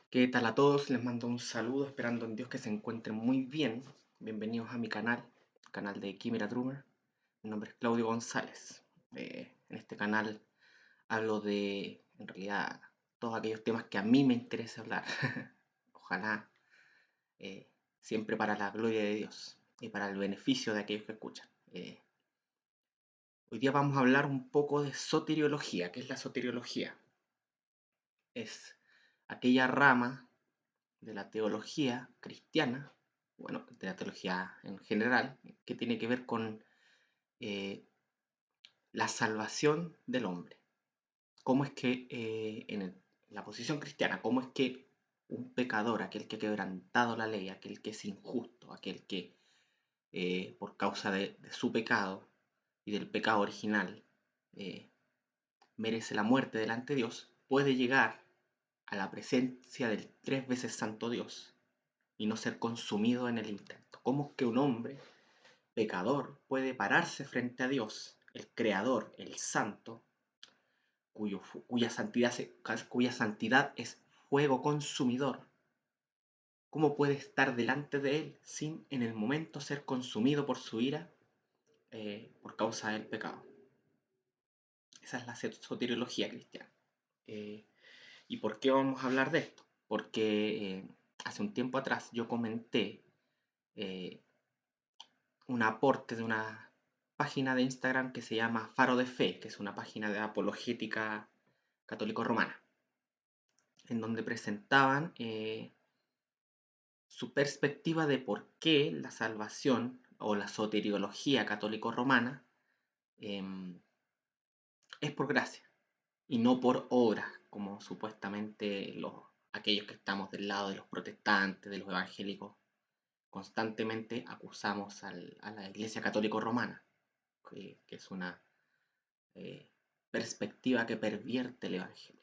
¿Qué tal a todos? Les mando un saludo, esperando en Dios que se encuentren muy bien. Bienvenidos a mi canal de Quimera Drummer. Mi nombre es Claudio González. En este canal hablo de, en realidad, todos aquellos temas que a mí me interesa hablar. Ojalá eh, siempre para la gloria de Dios y para el beneficio de aquellos que escuchan. Hoy día vamos a hablar un poco de soteriología. ¿Qué es la soteriología? Es aquella rama de la teología cristiana, bueno, de la teología en general, que tiene que ver con eh, la salvación del hombre. ¿Cómo es que la posición cristiana, cómo es que un pecador, aquel que ha quebrantado la ley, aquel que es injusto, aquel que por causa de su pecado y del pecado original eh, merece la muerte delante de Dios, puede llegar a la presencia del tres veces santo Dios y no ser consumido en el intento? ¿Cómo es que un hombre pecador puede pararse frente a Dios, el Creador, el Santo, cuya santidad es fuego consumidor? ¿Cómo puede estar delante de Él sin en el momento ser consumido por su ira por causa del pecado? Esa es la soteriología cristiana. Eh, ¿Y por qué vamos a hablar de esto? Porque hace un tiempo atrás yo comenté eh, un aporte de una página de Instagram que se llama Faro de Fe, que es una página de apologética católico-romana, en donde presentaban su perspectiva de por qué la salvación o la soteriología católico-romana eh, es por gracia y no por obras, como supuestamente aquellos que estamos del lado de los protestantes, de los evangélicos, constantemente acusamos a la Iglesia católico-romana, que es una eh, perspectiva que pervierte el Evangelio.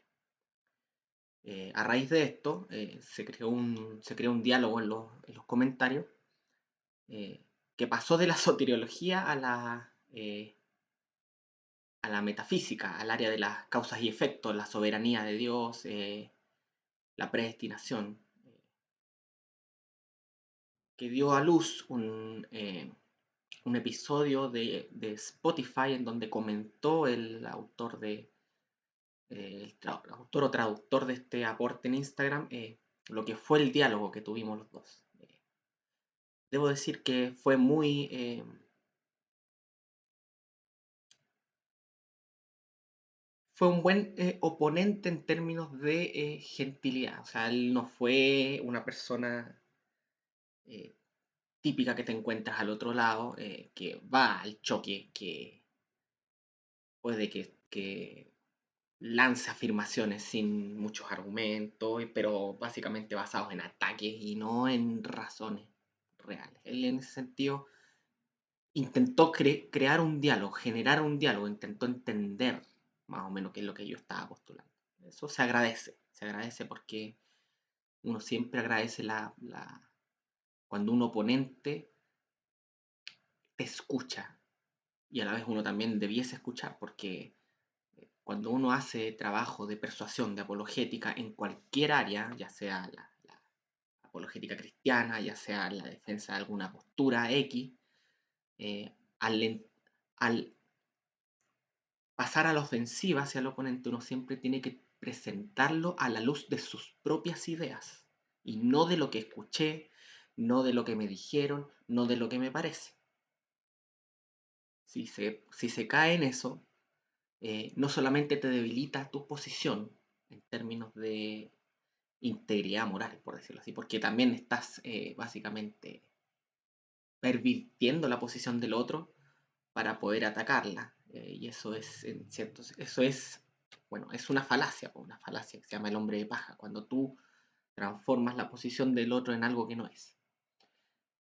A raíz de esto se creó un diálogo en los comentarios eh, que pasó de la soteriología a la metafísica, al área de las causas y efectos, la soberanía de Dios, la predestinación, que dio a luz un episodio de Spotify en donde comentó el autor el autor o traductor de este aporte en Instagram, lo que fue el diálogo que tuvimos los dos. Debo decir que fue un buen oponente en términos de gentilidad. O sea, él no fue una persona eh, típica que te encuentras al otro lado, que va al choque, que puede que lance afirmaciones sin muchos argumentos, pero básicamente basados en ataques y no en razones reales. Él en ese sentido intentó crear un diálogo, generar un diálogo, intentó entender más o menos qué es lo que yo estaba postulando. Eso se agradece porque uno siempre agradece cuando un oponente te escucha y a la vez uno también debiese escuchar porque cuando uno hace trabajo de persuasión, de apologética en cualquier área, ya sea la apologética cristiana, ya sea la defensa de alguna postura X, al, al pasar a la ofensiva hacia el oponente, uno siempre tiene que presentarlo a la luz de sus propias ideas y no de lo que escuché, no de lo que me dijeron, no de lo que me parece. Si se cae en eso, no solamente te debilita tu posición en términos de integridad moral, por decirlo así, porque también estás básicamente pervirtiendo la posición del otro para poder atacarla. Y eso es, en cierto, eso es, bueno, es una falacia que se llama el hombre de paja, cuando tú transformas la posición del otro en algo que no es.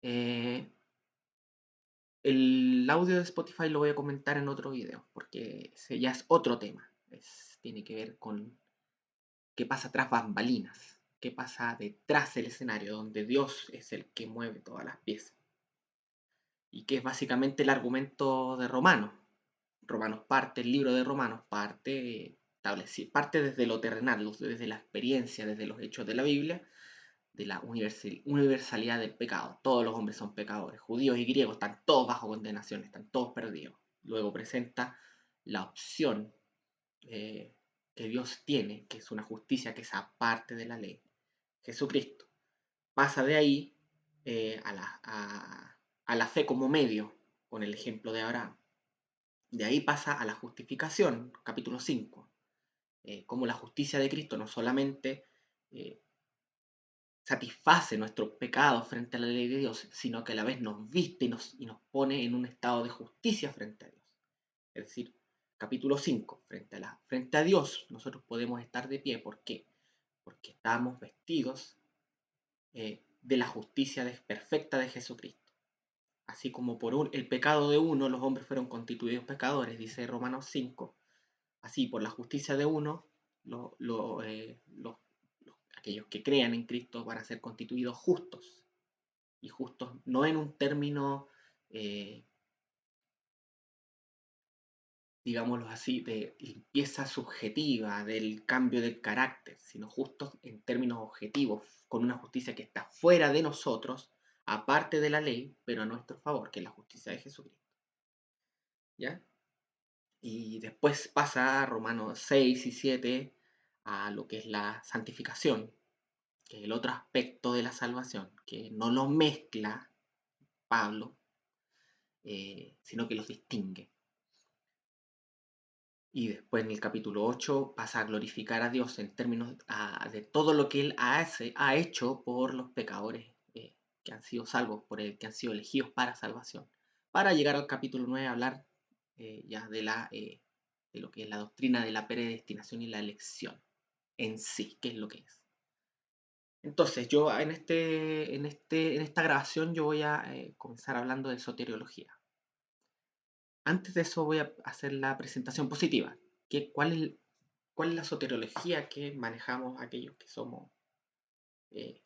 Eh, el audio de Spotify lo voy a comentar en otro video, porque ese ya es otro tema. Tiene que ver con qué pasa tras bambalinas, qué pasa detrás del escenario, donde Dios es el que mueve todas las piezas. Y que es básicamente el argumento de Romanos. El libro de Romanos parte parte desde lo terrenal, desde la experiencia, desde los hechos de la Biblia, de la universalidad del pecado. Todos los hombres son pecadores, judíos y griegos, están todos bajo condenación, están todos perdidos. Luego presenta la opción eh, que Dios tiene, que es una justicia que es aparte de la ley, Jesucristo. Pasa de ahí a la fe como medio, con el ejemplo de Abraham. De ahí pasa a la justificación, capítulo 5, como la justicia de Cristo no solamente eh, satisface nuestros pecados frente a la ley de Dios, sino que a la vez nos viste y nos pone en un estado de justicia frente a Dios. Es decir, capítulo 5, frente a Dios, nosotros podemos estar de pie. ¿Por qué? Porque estamos vestidos de la justicia perfecta de Jesucristo. Así como el pecado de uno los hombres fueron constituidos pecadores, dice Romanos 5, así por la justicia de uno, aquellos que crean en Cristo van a ser constituidos justos. Y justos no en un término, eh, digámoslo así, de limpieza subjetiva, del cambio del carácter, sino justos en términos objetivos, con una justicia que está fuera de nosotros, aparte de la ley, pero a nuestro favor, que es la justicia de Jesucristo. ¿Ya? Y después pasa a Romanos 6 y 7 a lo que es la santificación, que es el otro aspecto de la salvación, que no lo mezcla Pablo, sino que los distingue. Y después en el capítulo 8 pasa a glorificar a Dios en términos de todo lo que Él ha hecho por los pecadores que han sido salvos por Él, que han sido elegidos para salvación. Para llegar al capítulo 9 a hablar ya de lo que es la doctrina de la predestinación y la elección en sí, qué es lo que es. Entonces, yo en esta grabación yo voy a comenzar hablando de soteriología. Antes de eso voy a hacer la presentación positiva. ¿Cuál es la soteriología que manejamos aquellos que somos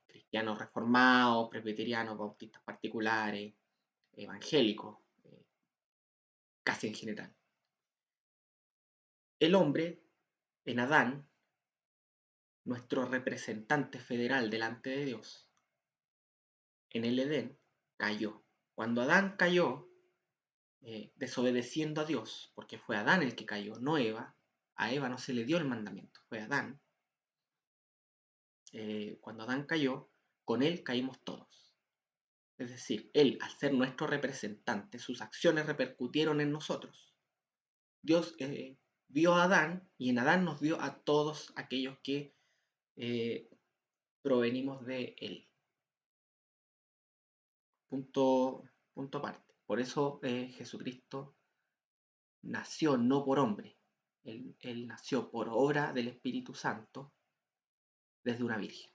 cristianos reformados, presbiterianos, bautistas particulares, evangélicos, casi en general? El hombre, en Adán, nuestro representante federal delante de Dios, en el Edén, cayó. Cuando Adán cayó, desobedeciendo a Dios, porque fue Adán el que cayó, no Eva, a Eva no se le dio el mandamiento, fue Adán. Cuando Adán cayó, con él caímos todos. Es decir, él, al ser nuestro representante, sus acciones repercutieron en nosotros. Dios vio a Adán y en Adán nos vio a todos aquellos que eh, provenimos de él. Punto aparte. Por eso Jesucristo nació no por hombre, él nació por obra del Espíritu Santo desde una virgen.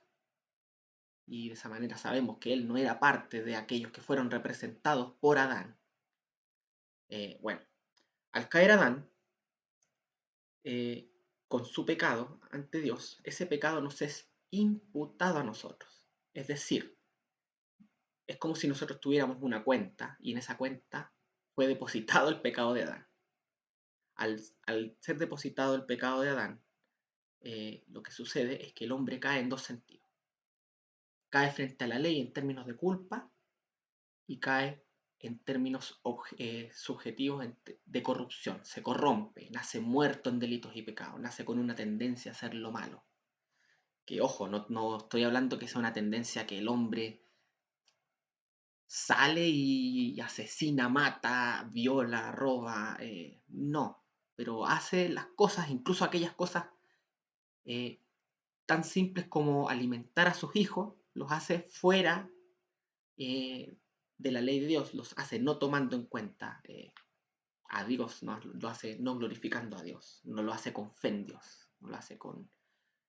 Y de esa manera sabemos que él no era parte de aquellos que fueron representados por Adán. Bueno, al caer Adán, con su pecado ante Dios, ese pecado nos es imputado a nosotros. Es decir, es como si nosotros tuviéramos una cuenta y en esa cuenta fue depositado el pecado de Adán. Al ser depositado el pecado de Adán, lo que sucede es que el hombre cae en dos sentidos. Cae frente a la ley en términos de culpa y cae en términos subjetivos de corrupción. Se corrompe, nace muerto en delitos y pecados, nace con una tendencia a hacer lo malo. Que ojo, no estoy hablando que sea una tendencia que el hombre sale y asesina, mata, viola, roba, no, pero hace las cosas, incluso aquellas cosas eh, tan simples como alimentar a sus hijos, los hace fuera eh, de la ley de Dios, los hace no tomando en cuenta a Dios, no, lo hace no glorificando a Dios, no lo hace con fe en Dios, no lo hace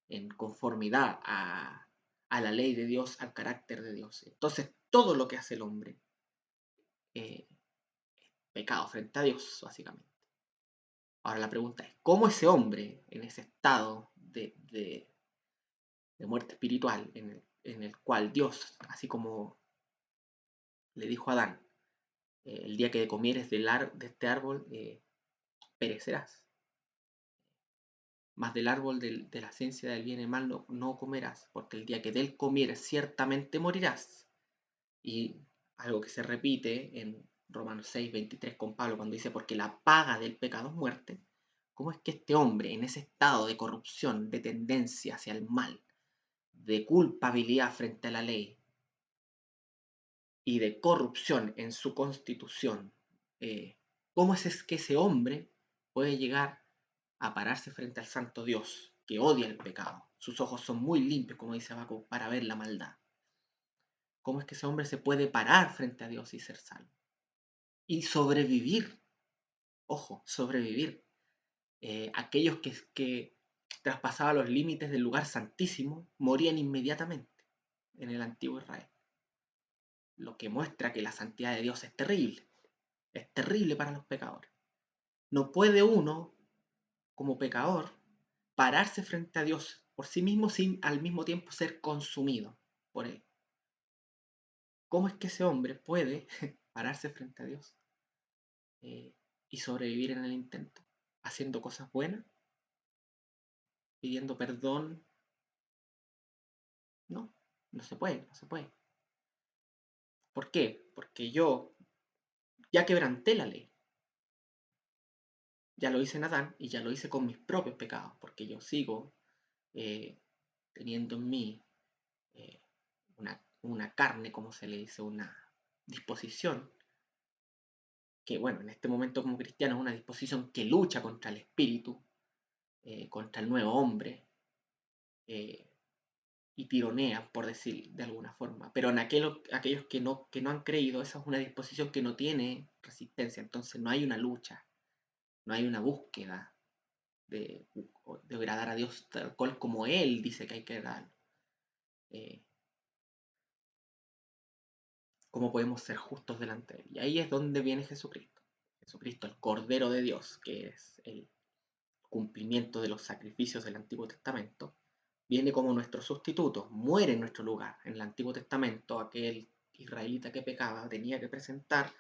en conformidad a la ley de Dios, al carácter de Dios. Entonces, todo lo que hace el hombre es pecado frente a Dios, básicamente. Ahora la pregunta es, ¿cómo ese hombre, en ese estado de muerte espiritual, en el cual Dios, así como le dijo a Adán, el día que comieres de este árbol, perecerás? Mas del árbol de la ciencia del bien y mal no comerás, porque el día que de él comieres ciertamente morirás. Y algo que se repite en Romanos 6:23 con Pablo cuando dice, porque la paga del pecado es muerte. ¿Cómo es que este hombre, en ese estado de corrupción, de tendencia hacia el mal, de culpabilidad frente a la ley y de corrupción en su constitución, cómo es que ese hombre puede llegar a pararse frente al santo Dios, que odia el pecado? Sus ojos son muy limpios, como dice Habacuc, para ver la maldad. ¿Cómo es que ese hombre se puede parar frente a Dios y ser salvo? Y sobrevivir, ojo, sobrevivir. Aquellos que traspasaban los límites del lugar santísimo morían inmediatamente en el antiguo Israel. Lo que muestra que la santidad de Dios es terrible para los pecadores. No puede uno, como pecador, pararse frente a Dios por sí mismo sin al mismo tiempo ser consumido por él. ¿Cómo es que ese hombre puede pararse frente a Dios y sobrevivir en el intento? Haciendo cosas buenas, pidiendo perdón. No, no se puede, no se puede. ¿Por qué? Porque yo ya quebranté la ley. Ya lo hice en Adán y ya lo hice con mis propios pecados, porque yo sigo eh, teniendo en mí eh, una carne, como se le dice, una disposición, que bueno, en este momento como cristiano es una disposición que lucha contra el espíritu, contra el nuevo hombre, eh, y tironean, por decir de alguna forma. Pero en aquellos que no han creído, esa es una disposición que no tiene resistencia, entonces no hay una lucha, no hay una búsqueda de, de agradar a Dios tal cual como Él dice que hay que agradar. Eh, ¿Cómo podemos ser justos delante de Él? Y ahí es donde viene Jesucristo. Jesucristo, el Cordero de Dios, que es el cumplimiento de los sacrificios del Antiguo Testamento, viene como nuestro sustituto, muere en nuestro lugar. En el Antiguo Testamento, aquel israelita que pecaba tenía que presentar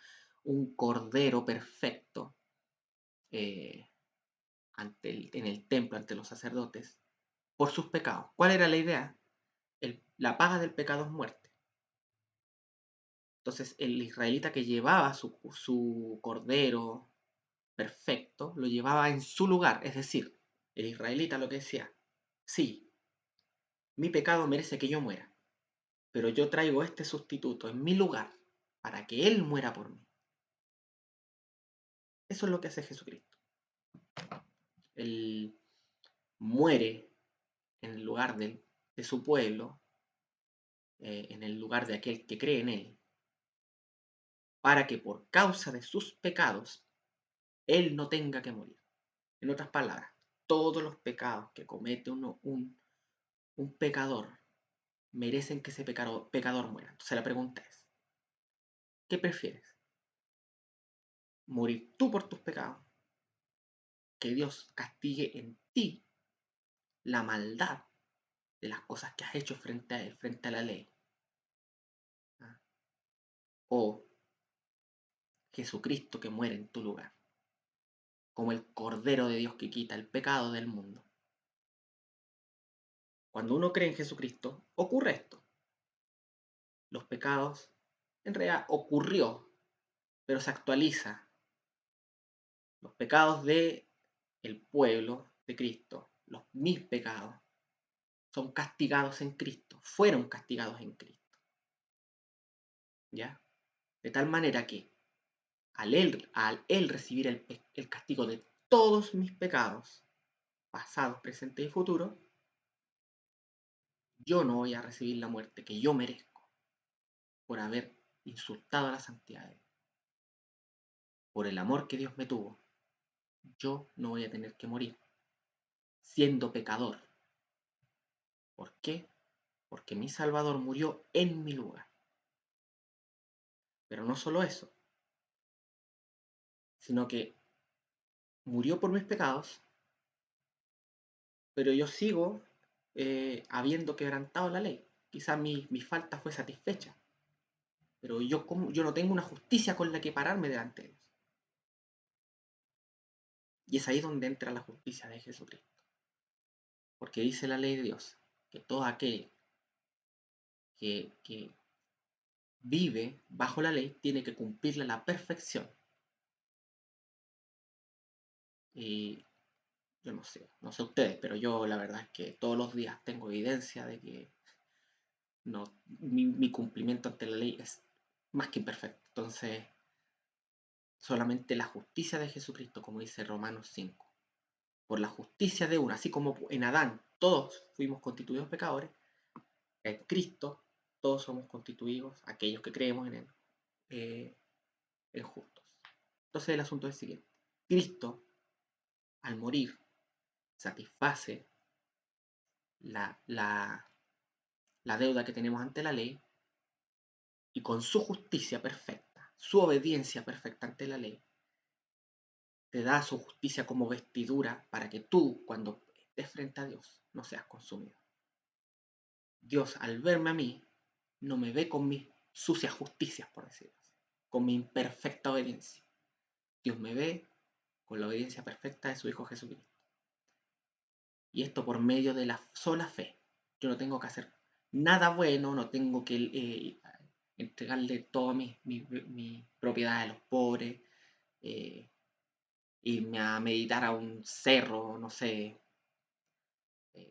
un cordero perfecto eh, en el templo, ante los sacerdotes, por sus pecados. ¿Cuál era la idea? La paga del pecado es muerte. Entonces, el israelita que llevaba su cordero perfecto, lo llevaba en su lugar. Es decir, el israelita lo que decía, sí, mi pecado merece que yo muera, pero yo traigo este sustituto en mi lugar para que Él muera por mí. Eso es lo que hace Jesucristo. Él muere en el lugar de su pueblo, en el lugar de aquel que cree en Él, para que por causa de sus pecados, Él no tenga que morir. En otras palabras, todos los pecados que comete un pecador merecen que ese pecador muera. Entonces la pregunta es, ¿qué prefieres? ¿Morir tú por tus pecados? ¿Que Dios castigue en ti la maldad de las cosas que has hecho frente a Él, frente a la ley? ¿Ah? ¿O Jesucristo que muere en tu lugar, como el Cordero de Dios que quita el pecado del mundo? Cuando uno cree en Jesucristo, ocurre esto. Los pecados, en realidad ocurrió, pero se actualiza. Los pecados de el pueblo de Cristo, mis pecados, son castigados en Cristo, fueron castigados en Cristo. ¿Ya? De tal manera que al él recibir el castigo de todos mis pecados, pasados, presentes y futuros, yo no voy a recibir la muerte que yo merezco por haber insultado a la santidad de Dios. Por el amor que Dios me tuvo, yo no voy a tener que morir siendo pecador. ¿Por qué? Porque mi Salvador murió en mi lugar. Pero no solo eso, sino que murió por mis pecados, pero yo sigo habiendo quebrantado la ley. Quizás mi falta fue satisfecha, pero yo no tengo una justicia con la que pararme delante de Dios. Y es ahí donde entra la justicia de Jesucristo. Porque dice la ley de Dios que todo aquel que vive bajo la ley tiene que cumplirla a la perfección. Y yo no sé ustedes, pero yo la verdad es que todos los días tengo evidencia de que no, mi cumplimiento ante la ley es más que imperfecto. Entonces, solamente la justicia de Jesucristo, como dice Romanos 5, por la justicia de uno, así como en Adán todos fuimos constituidos pecadores, en Cristo todos somos constituidos, aquellos que creemos en Él, en justos. Entonces el asunto es el siguiente. Cristo, al morir, satisface la, la, la deuda que tenemos ante la ley y con su justicia perfecta, su obediencia perfecta ante la ley, te da su justicia como vestidura para que tú, cuando estés frente a Dios, no seas consumido. Dios, al verme a mí, no me ve con mis sucias justicias, por decirlo así, con mi imperfecta obediencia. Dios me ve con la obediencia perfecta de su Hijo Jesucristo. Y esto por medio de la sola fe. Yo no tengo que hacer nada bueno, no tengo que entregarle toda mi propiedad a los pobres, eh, irme a meditar a un cerro, no sé,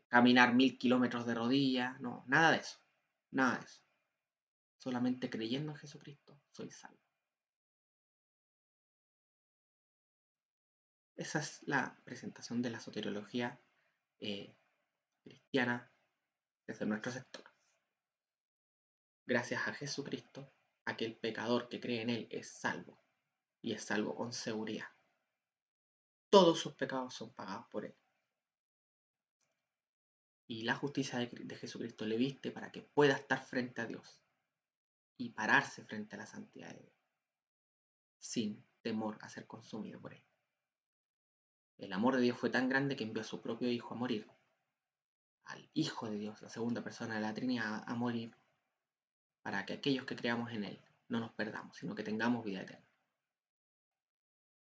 caminar 1000 kilómetros de rodillas, no, nada de eso, nada de eso. Solamente creyendo en Jesucristo soy salvo. Esa es la presentación de la soteriología eh, cristiana desde nuestro sector. Gracias a Jesucristo, aquel pecador que cree en Él es salvo, y es salvo con seguridad. Todos sus pecados son pagados por Él. Y la justicia de Jesucristo le viste para que pueda estar frente a Dios y pararse frente a la santidad de Dios, sin temor a ser consumido por Él. El amor de Dios fue tan grande que envió a su propio Hijo a morir, al Hijo de Dios, la segunda persona de la Trinidad, a morir para que aquellos que creamos en Él no nos perdamos, sino que tengamos vida eterna.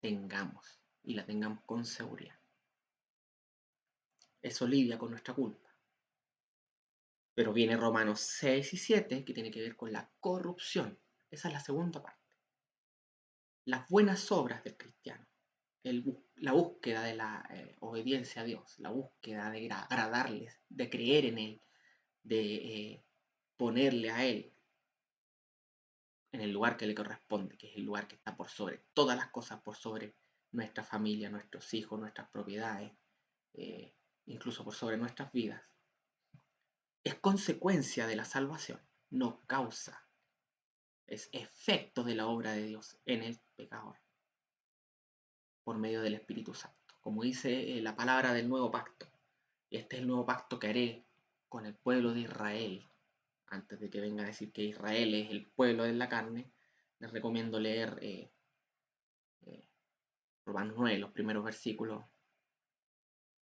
Tengamos, y la tengamos con seguridad. Eso lidia con nuestra culpa. Pero viene Romanos 6 y 7, que tiene que ver con la corrupción. Esa es la segunda parte. Las buenas obras del cristiano, la búsqueda de la obediencia a Dios, la búsqueda de agradarles, de creer en Él, de ponerle a Él en el lugar que le corresponde, que es el lugar que está por sobre todas las cosas, por sobre nuestra familia, nuestros hijos, nuestras propiedades, eh, incluso por sobre nuestras vidas. Es consecuencia de la salvación, no causa, es efecto de la obra de Dios en el pecador, por medio del Espíritu Santo. Como dice la palabra del nuevo pacto, este es el nuevo pacto que haré con el pueblo de Israel. Antes de que venga a decir que Israel es el pueblo de la carne, les recomiendo leer Romanos 9, los primeros versículos,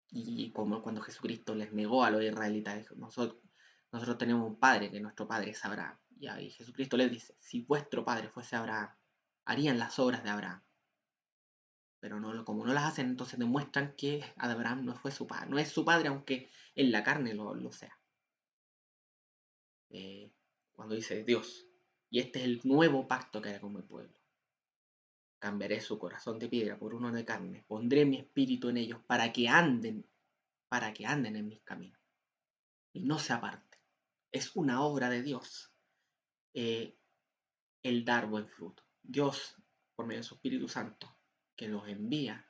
y como cuando Jesucristo les negó a los israelitas, dijo, nosotros tenemos un padre, que nuestro padre es Abraham. Y ahí Jesucristo les dice, si vuestro padre fuese Abraham, harían las obras de Abraham. Pero no, como no las hacen, entonces demuestran que Abraham no fue su padre, no es su padre, aunque en la carne lo sea. Cuando dice Dios, y este es el nuevo pacto que haré con mi pueblo. Cambiaré su corazón de piedra por uno de carne, pondré mi espíritu en ellos para que anden en mis caminos y no se aparten. Es una obra de Dios eh, el dar buen fruto. Dios, por medio de su Espíritu Santo, que nos envía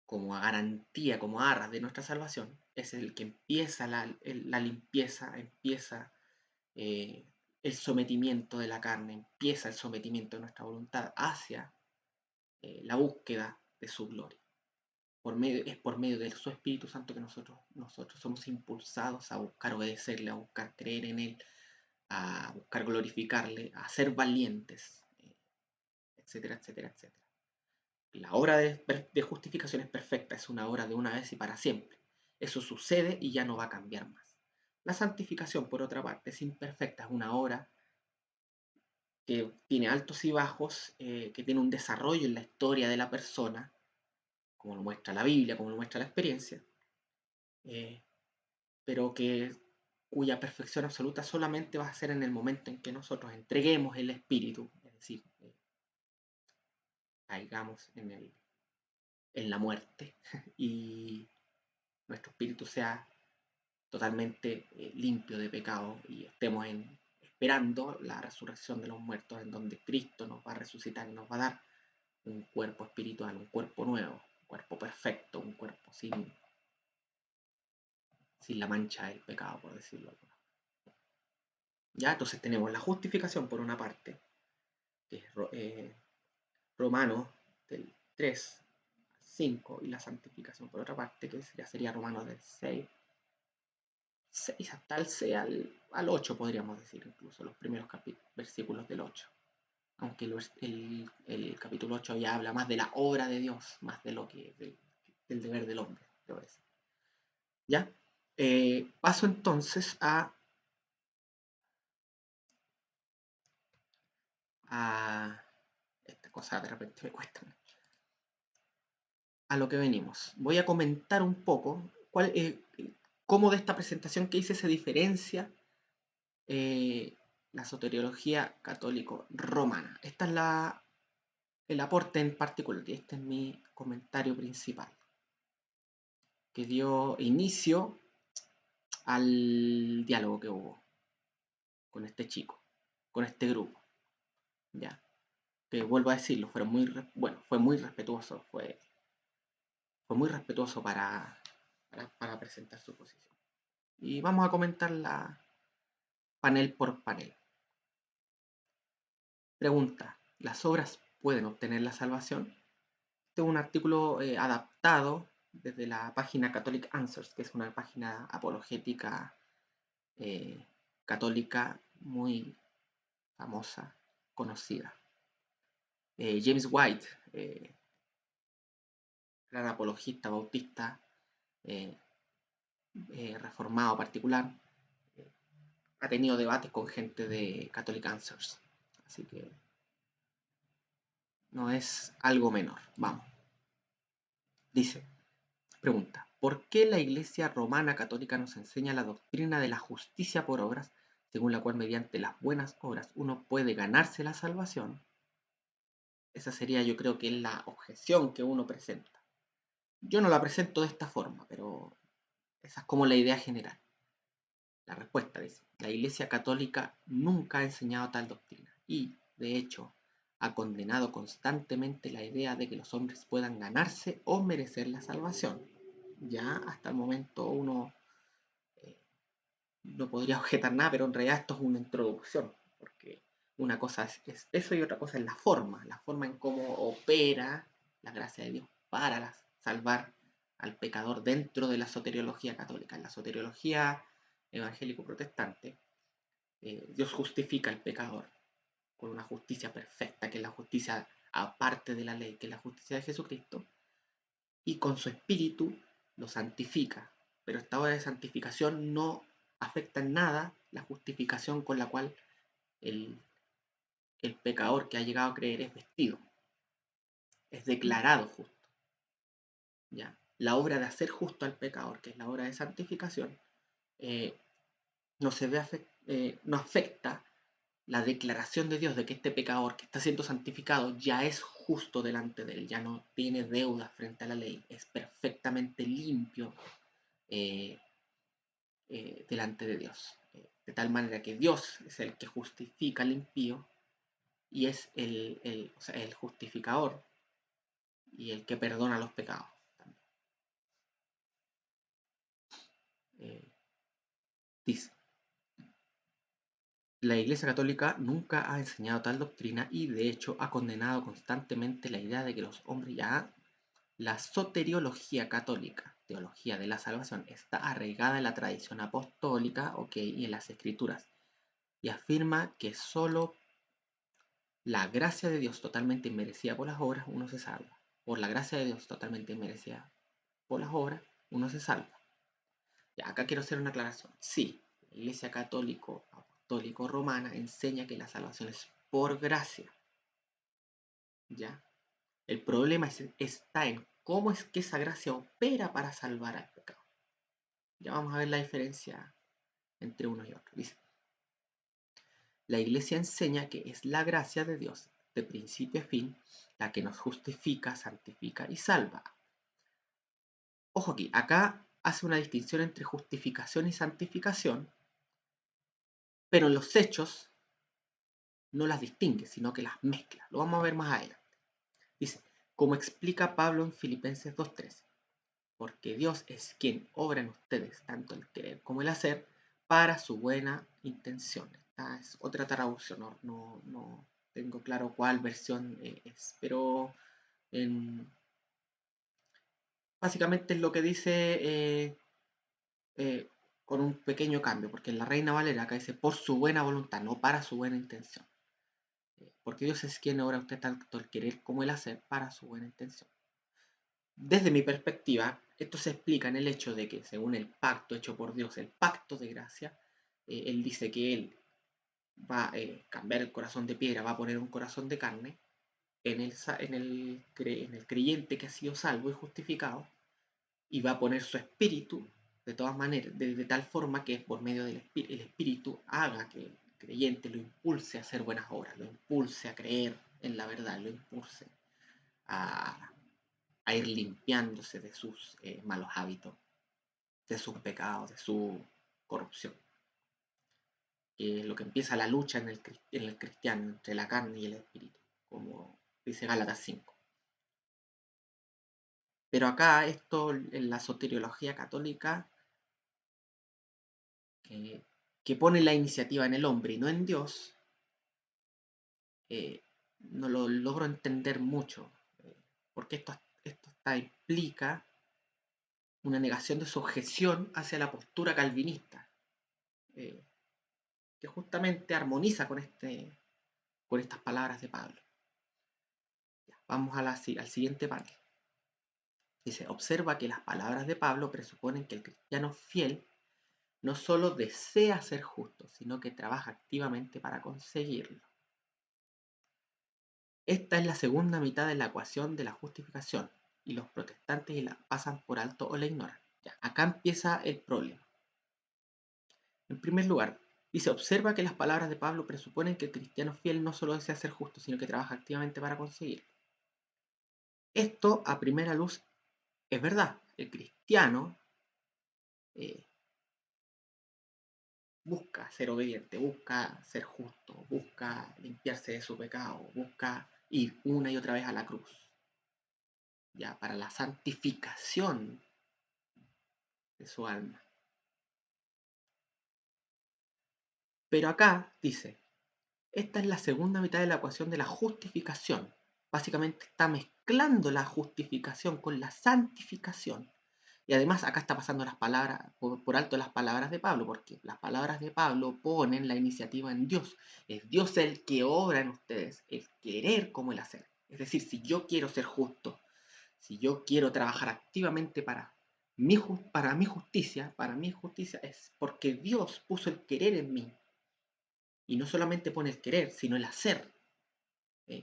como a garantía, como arras de nuestra salvación, es el que empieza la limpieza, empieza eh, el sometimiento de la carne, empieza el sometimiento de nuestra voluntad hacia la búsqueda de su gloria. Es por medio de su Espíritu Santo que nosotros somos impulsados a buscar obedecerle, a buscar creer en Él, a buscar glorificarle, a ser valientes, etcétera, etcétera, etcétera. La obra de justificación es perfecta, es una obra de una vez y para siempre. Eso sucede y ya no va a cambiar más. La santificación, por otra parte, es imperfecta, es una obra que tiene altos y bajos, que tiene un desarrollo en la historia de la persona, como lo muestra la Biblia, como lo muestra la experiencia, pero cuya perfección absoluta solamente va a ser en el momento en que nosotros entreguemos el espíritu, es decir, caigamos en la muerte y nuestro espíritu sea totalmente limpio de pecado y estemos esperando la resurrección de los muertos, en donde Cristo nos va a resucitar y nos va a dar un cuerpo espiritual, un cuerpo nuevo, un cuerpo perfecto, un cuerpo sin la mancha del pecado, por decirlo así. Ya, entonces tenemos la justificación por una parte, que es Romanos del 3 al 5, y la santificación por otra parte, que ya sería Romanos del 6 hasta el 6 al 8, podríamos decir, incluso los primeros versículos del 8. Aunque el capítulo 8 ya habla más de la obra de Dios, más de lo que del deber del hombre, debo decir. ¿Ya? Paso entonces a esta cosa de repente me cuesta. A lo que venimos. Voy a comentar un poco cómo de esta presentación que hice se diferencia la soteriología católico romana. Este es el aporte en particular, y este es mi comentario principal, que dio inicio al diálogo que hubo con este chico, con este grupo. ¿Ya? Que vuelvo a decirlo, fue muy respetuoso, fue muy respetuoso para presentar su posición. Y vamos a comentarla panel por panel. Pregunta: ¿las obras pueden obtener la salvación? Este es un artículo adaptado desde la página Catholic Answers, que es una página apologética católica muy famosa, conocida. James White, gran apologista bautista, reformado particular, ha tenido debates con gente de Catholic Answers, así que no es algo menor. Vamos. Dice, pregunta: ¿por qué la Iglesia Romana Católica nos enseña la doctrina de la justicia por obras, según la cual mediante las buenas obras uno puede ganarse la salvación? Esa sería, yo creo, que es la objeción que uno presenta. Yo no la presento de esta forma, pero esa es como la idea general. La respuesta dice: la Iglesia Católica nunca ha enseñado tal doctrina y, de hecho, ha condenado constantemente la idea de que los hombres puedan ganarse o merecer la salvación. Ya hasta el momento uno no podría objetar nada, pero en realidad esto es una introducción, porque una cosa es eso y otra cosa es la forma en cómo opera la gracia de Dios para salvar al pecador dentro de la soteriología católica. En la soteriología evangélico-protestante, Dios justifica al pecador con una justicia perfecta, que es la justicia aparte de la ley, que es la justicia de Jesucristo, y con su espíritu lo santifica. Pero esta obra de santificación no afecta en nada la justificación con la cual el, el pecador que ha llegado a creer es vestido, es declarado justo. ¿Ya? La obra de hacer justo al pecador, que es la obra de santificación, eh, no afecta la declaración de Dios de que este pecador que está siendo santificado ya es justo delante de él, ya no tiene deudas frente a la ley, es perfectamente limpio eh, delante de Dios. De tal manera que Dios es el que justifica al impío y es o sea, el justificador y el que perdona los pecados. Eh, dice, la Iglesia Católica nunca ha enseñado tal doctrina y de hecho ha condenado constantemente la idea de que los hombres ya... La soteriología católica, teología de la salvación, está arraigada en la tradición apostólica, y en las escrituras, y afirma que solo la gracia de Dios totalmente inmerecida por las obras uno se salva. Por la gracia de Dios totalmente inmerecida por las obras uno se salva. Ya, acá quiero hacer una aclaración. Sí, la Iglesia Católico Apostólico Romana enseña que la salvación es por gracia. ¿Ya? El problema está en cómo es que esa gracia opera para salvar al pecado. Ya vamos a ver la diferencia entre uno y otro. Dice, la Iglesia enseña que es la gracia de Dios, de principio a fin, la que nos justifica, santifica y salva. Ojo aquí, acá hace una distinción entre justificación y santificación, pero en los hechos no las distingue, sino que las mezcla. Lo vamos a ver más adelante. Dice, como explica Pablo en Filipenses 2:13, porque Dios es quien obra en ustedes tanto el querer como el hacer para su buena intención. Esta es otra traducción, no tengo claro cuál versión es, pero básicamente es lo que dice eh, con un pequeño cambio, porque en la Reina Valera acá dice por su buena voluntad, no para su buena intención. Porque Dios es quien obra usted tanto el querer como el hacer para su buena intención. Desde mi perspectiva, esto se explica en el hecho de que, según el pacto hecho por Dios, el pacto de gracia, Él dice que Él va a cambiar el corazón de piedra, va a poner un corazón de carne en el creyente que ha sido salvo y justificado, y va a poner su espíritu, de todas maneras, de tal forma que por medio del espíritu haga que el creyente lo impulse a hacer buenas obras, lo impulse a creer en la verdad, lo impulse a, a ir limpiándose de sus malos hábitos, de sus pecados, de su corrupción. Que es lo que empieza la lucha en el cristiano entre la carne y el espíritu, como dice Gálatas 5. Pero acá esto en la soteriología católica, que pone la iniciativa en el hombre y no en Dios, no lo logro entender mucho, porque esto implica una negación de su objeción hacia la postura calvinista, eh, que justamente armoniza con estas palabras de Pablo. Ya, vamos al siguiente panel. Dice, observa que las palabras de Pablo presuponen que el cristiano fiel no solo desea ser justo, sino que trabaja activamente para conseguirlo. Esta es la segunda mitad de la ecuación de la justificación, y los protestantes la pasan por alto o la ignoran. Ya, acá empieza el problema. En primer lugar, dice, observa que las palabras de Pablo presuponen que el cristiano fiel no solo desea ser justo, sino que trabaja activamente para conseguirlo. Esto, a primera luz, es verdad. El cristiano eh, busca ser obediente, busca ser justo, busca limpiarse de su pecado, busca ir una y otra vez a la cruz, ya para la santificación de su alma. Pero acá dice, esta es la segunda mitad de la ecuación de la justificación. Básicamente está mezclando la justificación con la santificación. Y además acá está pasando las palabras, por alto las palabras de Pablo, porque las palabras de Pablo ponen la iniciativa en Dios. Es Dios el que obra en ustedes, el querer como el hacer. Es decir, si yo quiero ser justo, si yo quiero trabajar activamente para mi justicia es porque Dios puso el querer en mí. Y no solamente pone el querer, sino el hacer.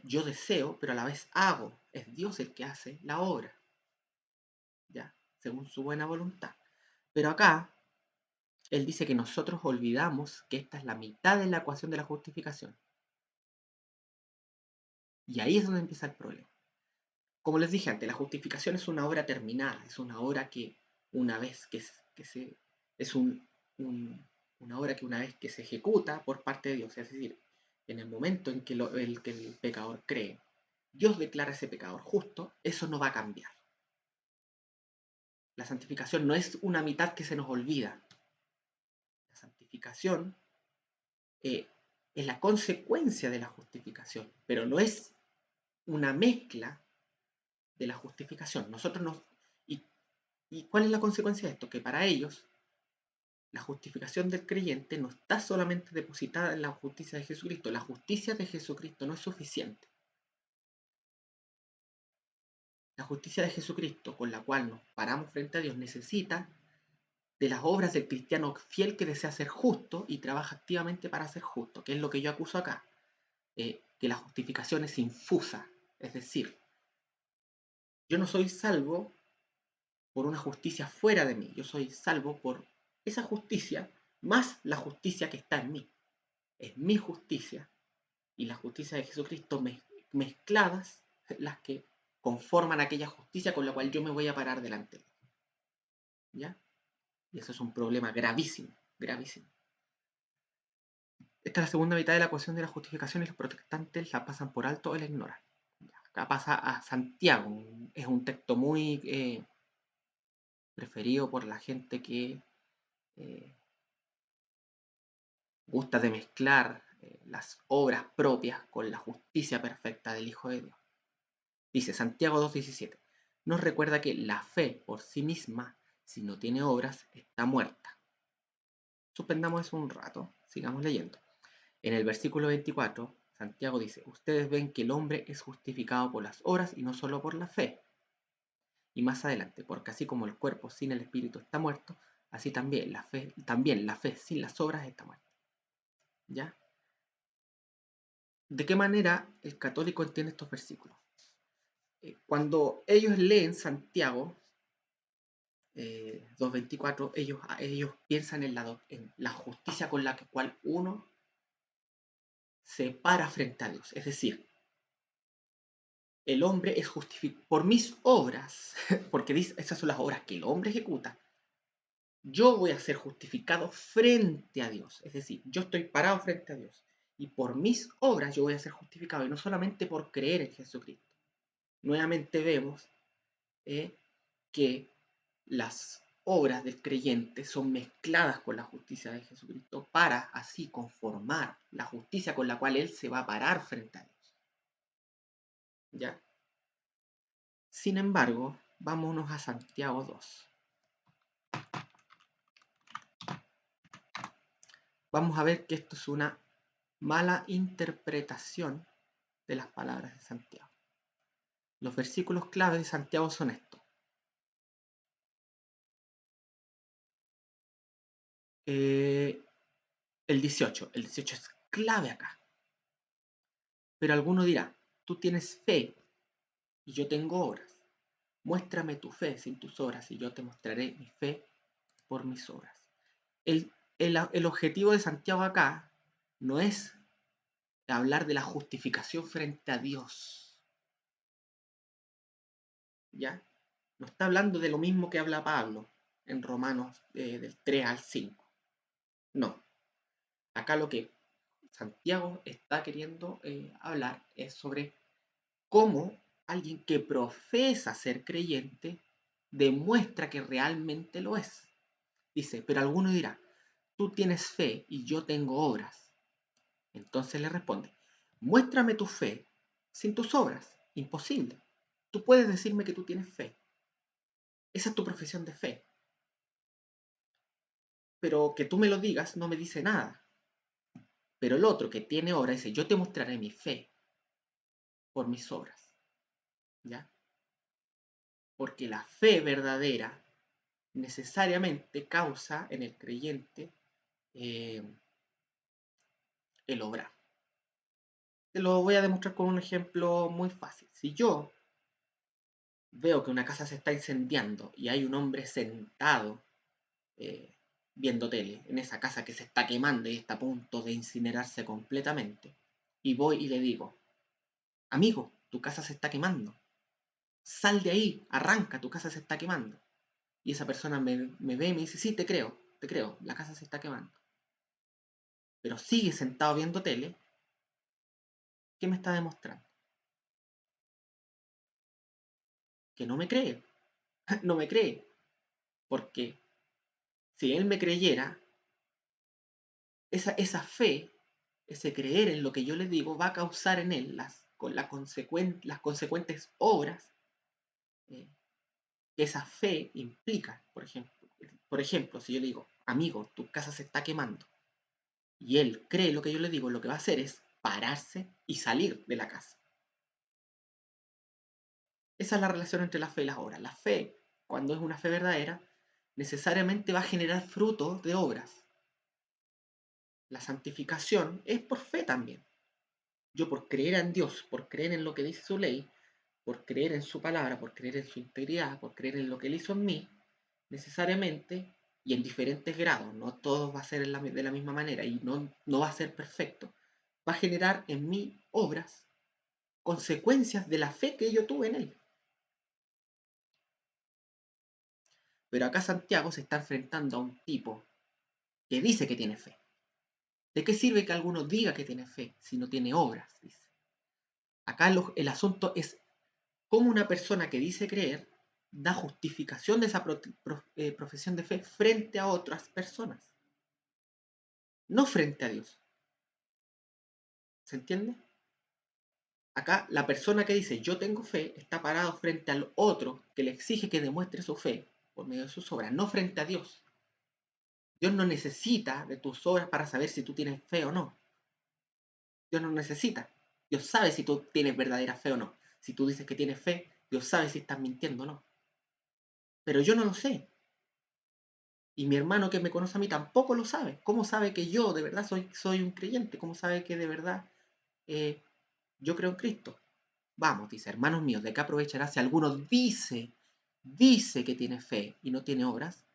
Yo deseo, pero a la vez hago. Es Dios el que hace la obra, ¿ya? Según su buena voluntad. Pero acá, él dice que nosotros olvidamos que esta es la mitad de la ecuación de la justificación. Y ahí es donde empieza el problema. Como les dije antes, la justificación es una obra terminada, es una obra que una vez que se... es una obra que una vez que se ejecuta por parte de Dios, es decir, en el momento en que el pecador cree, Dios declara a ese pecador justo, eso no va a cambiar. La santificación no es una mitad que se nos olvida. La santificación es la consecuencia de la justificación, pero no es una mezcla de la justificación. Nosotros nos... ¿Y, ¿Y cuál es la consecuencia de esto? Que para ellos la justificación del creyente no está solamente depositada en la justicia de Jesucristo. La justicia de Jesucristo no es suficiente. La justicia de Jesucristo, con la cual nos paramos frente a Dios, necesita de las obras del cristiano fiel que desea ser justo y trabaja activamente para ser justo, que es lo que yo acuso acá, que la justificación es infusa, es decir, yo no soy salvo por una justicia fuera de mí. Yo soy salvo por esa justicia más la justicia que está en mí. Es mi justicia y la justicia de Jesucristo mezcladas las que conforman aquella justicia con la cual yo me voy a parar delante. ¿Ya? Y eso es un problema gravísimo, gravísimo. Esta es la segunda mitad de la ecuación de la justificación y los protestantes la pasan por alto o la ignoran. Acá pasa a Santiago. Es un texto muy preferido por la gente que eh, gusta de mezclar las obras propias con la justicia perfecta del Hijo de Dios. Dice Santiago 2.17, nos recuerda que la fe por sí misma, si no tiene obras, está muerta. Suspendamos eso un rato, sigamos leyendo. En el versículo 24, Santiago dice, ustedes ven que el hombre es justificado por las obras y no solo por la fe. Y más adelante, porque así como el cuerpo sin el espíritu está muerto, así también la fe sin las obras está muerta. ¿Ya? ¿De qué manera el católico entiende estos versículos? Cuando ellos leen Santiago 2.24, ellos piensan en la justicia con la cual uno se para frente a Dios. Es decir, el hombre es justificado por mis obras, porque dice, esas son las obras que el hombre ejecuta. Yo voy a ser justificado frente a Dios. Es decir, yo estoy parado frente a Dios. Y por mis obras yo voy a ser justificado. Y no solamente por creer en Jesucristo. Nuevamente vemos que las obras del creyente son mezcladas con la justicia de Jesucristo para así conformar la justicia con la cual Él se va a parar frente a Dios. ¿Ya? Sin embargo, vámonos a Santiago 2. Vamos a ver que esto es una mala interpretación de las palabras de Santiago. Los versículos clave de Santiago son estos. El 18 es clave acá. Pero alguno dirá, tú tienes fe y yo tengo obras. Muéstrame tu fe sin tus obras y yo te mostraré mi fe por mis obras. El objetivo de Santiago acá no es hablar de la justificación frente a Dios. ¿Ya? No está hablando de lo mismo que habla Pablo en Romanos del 3 al 5. No. Acá lo que Santiago está queriendo hablar es sobre cómo alguien que profesa ser creyente demuestra que realmente lo es. Dice, pero alguno dirá, tú tienes fe y yo tengo obras. Entonces le responde, muéstrame tu fe sin tus obras. Imposible. Tú puedes decirme que tú tienes fe. Esa es tu profesión de fe. Pero que tú me lo digas no me dice nada. Pero el otro que tiene obras dice, yo te mostraré mi fe por mis obras. ¿Ya? Porque la fe verdadera necesariamente causa en el creyente el obrar. Te lo voy a demostrar con un ejemplo muy fácil. Si yo veo que una casa se está incendiando y hay un hombre sentado eh, viendo tele en esa casa que se está quemando y está a punto de incinerarse completamente, y voy y le digo, amigo, tu casa se está quemando, sal de ahí, arranca, tu casa se está quemando. Y esa persona me ve y me dice, sí, te creo, la casa se está quemando. Pero sigue sentado viendo tele, ¿qué me está demostrando? Que no me cree, no me cree, porque si él me creyera, esa fe, ese creer en lo que yo le digo, va a causar en él las consecuentes obras que esa fe implica. Por ejemplo, si yo le digo, amigo, tu casa se está quemando, y él cree lo que yo le digo, lo que va a hacer es pararse y salir de la casa. Esa es la relación entre la fe y las obras. La fe, cuando es una fe verdadera, necesariamente va a generar frutos de obras. La santificación es por fe también. Yo por creer en Dios, por creer en lo que dice su ley, por creer en su palabra, por creer en su integridad, por creer en lo que Él hizo en mí, necesariamente, y en diferentes grados, no todo va a ser de la misma manera y no va a ser perfecto, va a generar en mí obras, consecuencias de la fe que yo tuve en él. Pero acá Santiago se está enfrentando a un tipo que dice que tiene fe. ¿De qué sirve que alguno diga que tiene fe si no tiene obras? Dice. Acá el asunto es cómo una persona que dice creer da justificación de esa profesión de fe frente a otras personas, no frente a Dios. ¿Se entiende? Acá la persona que dice yo tengo fe está parado frente al otro que le exige que demuestre su fe por medio de sus obras, no frente a Dios. Dios no necesita de tus obras para saber si tú tienes fe o no. Dios no necesita. Dios sabe si tú tienes verdadera fe o no. Si tú dices que tienes fe, Dios sabe si estás mintiendo o no. Pero yo no lo sé. Y mi hermano que me conoce a mí tampoco lo sabe. ¿Cómo sabe que yo de verdad soy un creyente? ¿Cómo sabe que de verdad eh, yo creo en Cristo? Vamos, dice, hermanos míos, ¿de qué aprovechará si alguno dice que tiene fe y no tiene obras?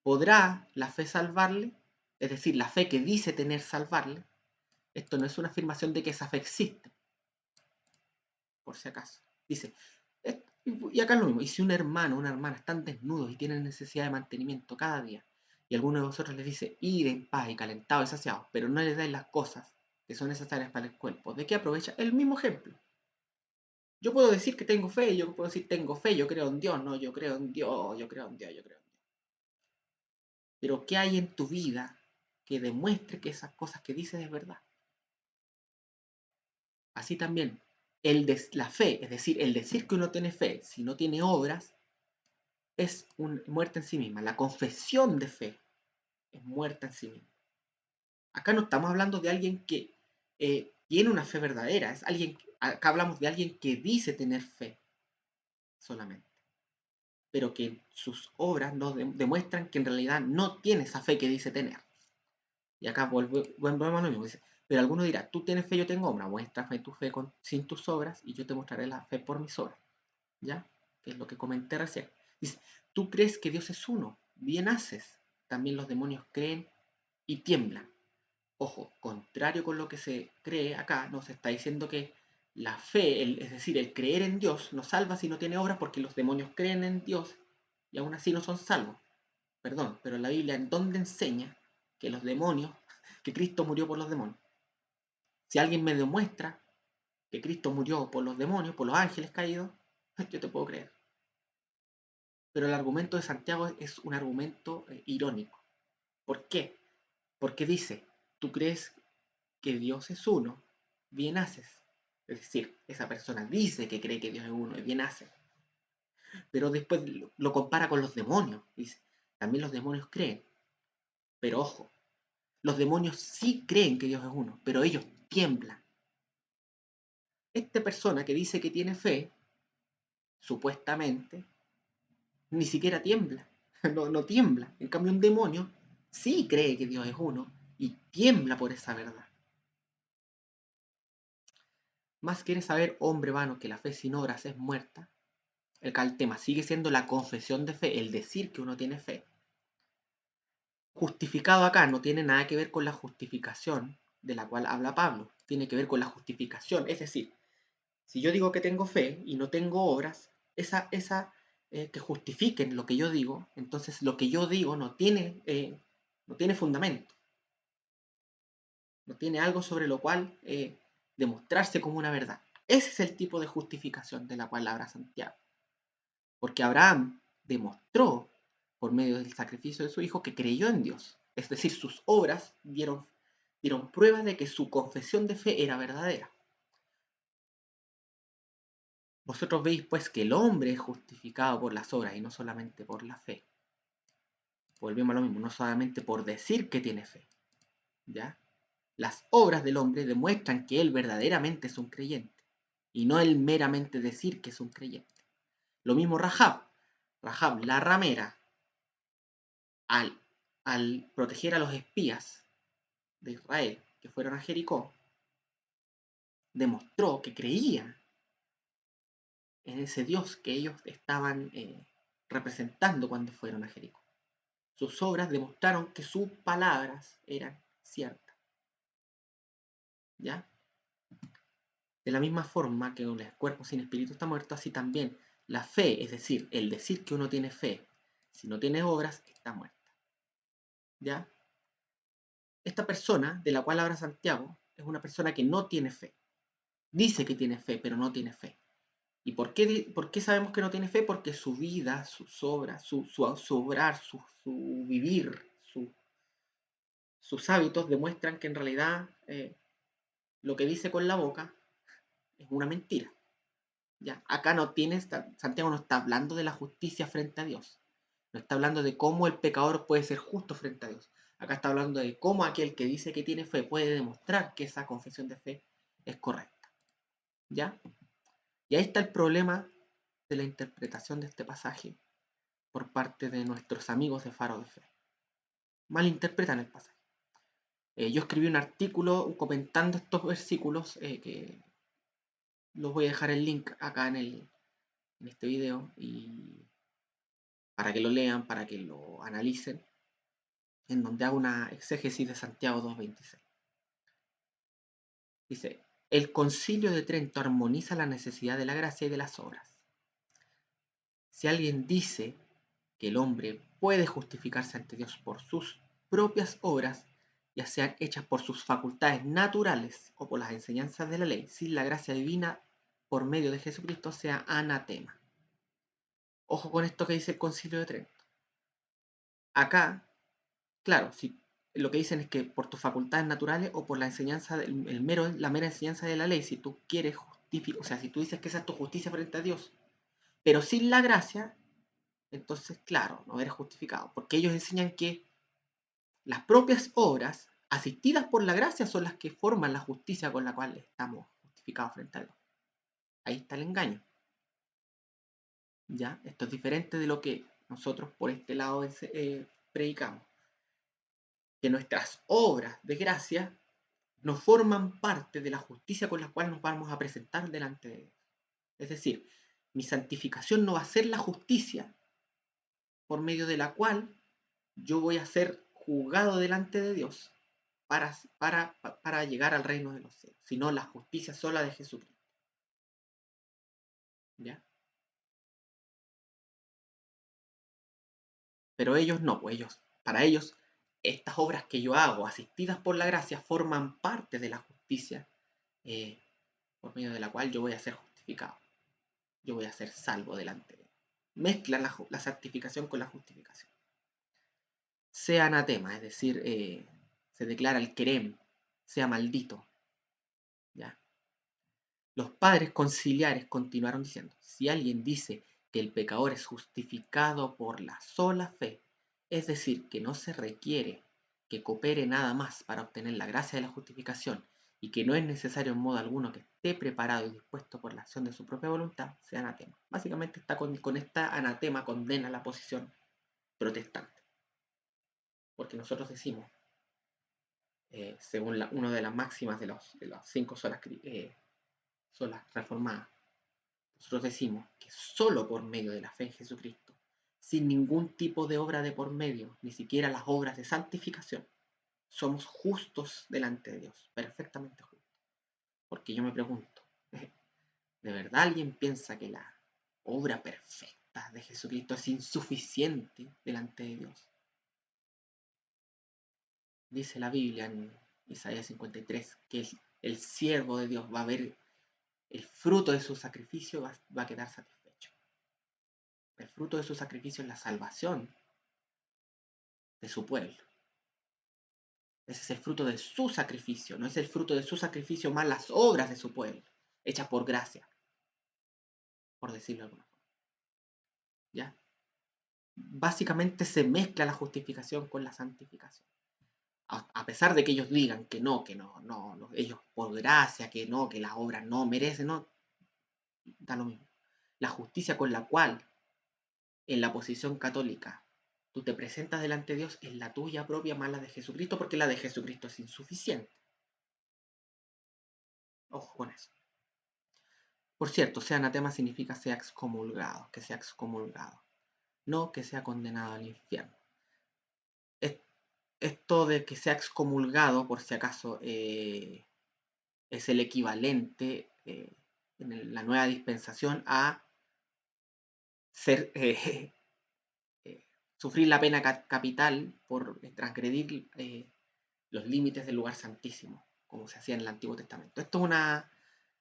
¿Podrá la fe salvarle? Es decir, la fe que dice tener salvarle. Esto no es una afirmación de que esa fe existe, por si acaso. Dice, y acá es lo mismo, y si un hermano o una hermana están desnudos y tienen necesidad de mantenimiento cada día, y alguno de vosotros les dice, id en paz y calentados y saciados, pero no les dais las cosas que son necesarias para el cuerpo, ¿de qué aprovecha? El mismo ejemplo. Yo puedo decir que tengo fe, yo puedo decir tengo fe, yo creo en Dios, no, yo creo en Dios, yo creo en Dios, yo creo en Dios. Pero ¿qué hay en tu vida que demuestre que esas cosas que dices es verdad? Así también, la fe, es decir, el decir que uno tiene fe, si no tiene obras, es una muerte en sí misma. La confesión de fe es muerta en sí misma. Acá no estamos hablando de alguien que tiene una fe verdadera, acá hablamos de alguien que dice tener fe solamente, pero que sus obras nos demuestran que en realidad no tiene esa fe que dice tener. Y acá volvemos a lo mismo. Dice, pero alguno dirá, tú tienes fe, yo tengo obra, muéstrame tu fe sin tus obras y yo te mostraré la fe por mis obras. ¿Ya? Que es lo que comenté recién. Dice, tú crees que Dios es uno, bien haces. También los demonios creen y tiemblan. Ojo, contrario con lo que se cree acá, nos está diciendo que la fe, es decir, el creer en Dios, no salva si no tiene obras porque los demonios creen en Dios y aún así no son salvos. Perdón, pero la Biblia en dónde enseña que los demonios, que Cristo murió por los demonios. Si alguien me demuestra que Cristo murió por los demonios, por los ángeles caídos, yo te puedo creer. Pero el argumento de Santiago es un argumento irónico. ¿Por qué? Porque dice, tú crees que Dios es uno, bien haces. Es decir, esa persona dice que cree que Dios es uno y bien hace. Pero después lo compara con los demonios. Dice, también los demonios creen. Pero ojo, los demonios sí creen que Dios es uno, pero ellos tiemblan. Esta persona que dice que tiene fe, supuestamente, ni siquiera tiembla. No tiembla. En cambio, un demonio sí cree que Dios es uno y tiembla por esa verdad. Más quiere saber, hombre vano, que la fe sin obras es muerta. El tema sigue siendo la confesión de fe, el decir que uno tiene fe. Justificado acá no tiene nada que ver con la justificación de la cual habla Pablo. Tiene que ver con la justificación. Es decir, si yo digo que tengo fe y no tengo obras, que justifiquen lo que yo digo, entonces lo que yo digo no tiene fundamento, no tiene algo sobre lo cual demostrarse como una verdad. Ese es el tipo de justificación de la cual habla Santiago. Porque Abraham demostró por medio del sacrificio de su hijo que creyó en Dios. Es decir, sus obras dieron prueba de que su confesión de fe era verdadera. Vosotros veis pues que el hombre es justificado por las obras y no solamente por la fe. Volvemos a lo mismo, no solamente por decir que tiene fe. ¿Ya? Las obras del hombre demuestran que él verdaderamente es un creyente y no el meramente decir que es un creyente. Lo mismo Rahab. Rahab, la ramera, al, al proteger a los espías de Israel que fueron a Jericó, demostró que creían en ese Dios que ellos estaban representando cuando fueron a Jericó. Sus obras demostraron que sus palabras eran ciertas. ¿Ya? De la misma forma que el cuerpo sin espíritu está muerto, así también la fe, es decir, el decir que uno tiene fe, si no tiene obras, está muerta. ¿Ya? Esta persona, de la cual habla Santiago, es una persona que no tiene fe. Dice que tiene fe, pero no tiene fe. ¿Y por qué sabemos que no tiene fe? Porque su vida, sus obras, su obrar, su vivir, sus hábitos demuestran que en realidad lo que dice con la boca es una mentira. ¿Ya? Acá no tienes, Santiago no está hablando de la justicia frente a Dios. No está hablando de cómo el pecador puede ser justo frente a Dios. Acá está hablando de cómo aquel que dice que tiene fe puede demostrar que esa confesión de fe es correcta. ¿Ya? Y ahí está el problema de la interpretación de este pasaje por parte de nuestros amigos de Faro de Fe. Malinterpretan el pasaje. Yo escribí un artículo comentando estos versículos que los voy a dejar el link acá en este video y para que lo lean, para que lo analicen, en donde hago una exégesis de Santiago 2.26. Dice, el Concilio de Trento armoniza la necesidad de la gracia y de las obras. Si alguien dice que el hombre puede justificarse ante Dios por sus propias obras, ya sean hechas por sus facultades naturales o por las enseñanzas de la ley, sin la gracia divina por medio de Jesucristo, sea anatema. Ojo con esto que dice el Concilio de Trento. Acá, claro, si lo que dicen es que por tus facultades naturales o por la enseñanza, la mera enseñanza de la ley, si tú quieres justificar, o sea, si tú dices que esa es tu justicia frente a Dios, pero sin la gracia, entonces, claro, no eres justificado, porque ellos enseñan que las propias obras, asistidas por la gracia, son las que forman la justicia con la cual estamos justificados frente a Dios. Ahí está el engaño. ¿Ya? Esto es diferente de lo que nosotros por este lado predicamos. Que nuestras obras de gracia no forman parte de la justicia con la cual nos vamos a presentar delante de Dios. Es decir, mi santificación no va a ser la justicia por medio de la cual yo voy a ser juzgado delante de Dios para llegar al reino de los cielos, sino la justicia sola de Jesucristo. ¿Ya? Pero ellos no, pues para ellos, estas obras que yo hago, asistidas por la gracia, forman parte de la justicia eh, por medio de la cual yo voy a ser justificado. Yo voy a ser salvo delante de Él. Mezclan la santificación con la justificación. Sea anatema, es decir, se declara el querem, sea maldito. ¿Ya? Los padres conciliares continuaron diciendo, si alguien dice que el pecador es justificado por la sola fe, es decir, que no se requiere que coopere nada más para obtener la gracia de la justificación y que no es necesario en modo alguno que esté preparado y dispuesto por la acción de su propia voluntad, sea anatema. Básicamente está con esta anatema condena la posición protestante. Porque nosotros decimos, según una de las máximas de las 5 solas reformadas, nosotros decimos que solo por medio de la fe en Jesucristo, sin ningún tipo de obra de por medio, ni siquiera las obras de santificación, somos justos delante de Dios, perfectamente justos. Porque yo me pregunto, ¿de verdad alguien piensa que la obra perfecta de Jesucristo es insuficiente delante de Dios? Dice la Biblia en Isaías 53 que el siervo de Dios va a ver el fruto de su sacrificio, va a quedar satisfecho. El fruto de su sacrificio es la salvación de su pueblo. Ese es el fruto de su sacrificio, no es el fruto de su sacrificio más las obras de su pueblo, hechas por gracia, por decirlo de alguna forma. ¿Ya? Básicamente se mezcla la justificación con la santificación. A pesar de que ellos digan que no, ellos por gracia, que no, que las obras no merecen, no, da lo mismo. La justicia con la cual en la posición católica tú te presentas delante de Dios es la tuya propia más la de Jesucristo, porque la de Jesucristo es insuficiente. Ojo con eso. Por cierto, sea anatema significa sea excomulgado, que sea excomulgado. no que sea condenado al infierno. Esto de que sea excomulgado, por si acaso, es el equivalente en la nueva dispensación a ser, sufrir la pena capital por transgredir los límites del lugar santísimo, como se hacía en el Antiguo Testamento. Esto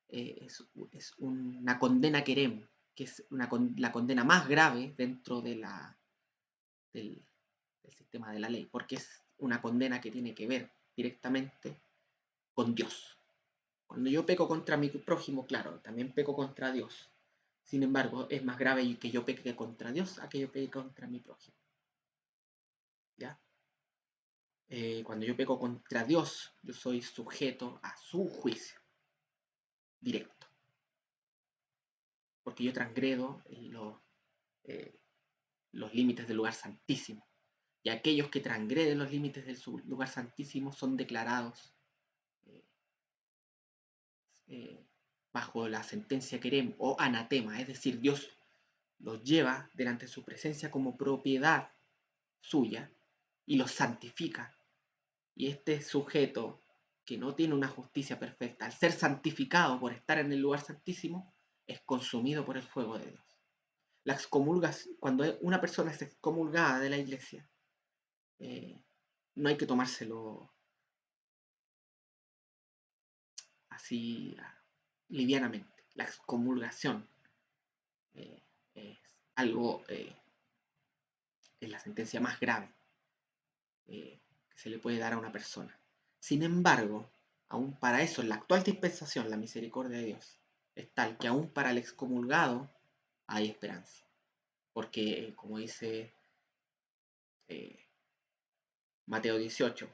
es una condena querem, que es la condena más grave dentro del, del sistema de la ley, porque es una condena que tiene que ver directamente con Dios. Cuando yo peco contra mi prójimo, claro, también peco contra Dios. Sin embargo, es más grave que yo peque contra Dios a que yo peque contra mi prójimo. ¿Ya? Cuando yo peco contra Dios, yo soy sujeto a su juicio directo. Porque yo transgredo eh, los límites del lugar santísimo. Y aquellos que transgreden los límites del lugar santísimo son declarados eh, eh, bajo la sentencia querem o anatema, es decir, Dios los lleva delante de su presencia como propiedad suya y los santifica. Y este sujeto que no tiene una justicia perfecta, al ser santificado por estar en el lugar santísimo, es consumido por el fuego de Dios. La excomulgación, cuando una persona es excomulgada de la iglesia, eh, no hay que tomárselo así livianamente. La excomulgación es algo, es la sentencia más grave que se le puede dar a una persona. Sin embargo, aún para eso, en la actual dispensación, la misericordia de Dios es tal que aún para el excomulgado hay esperanza. Porque, como dice eh, Mateo 18,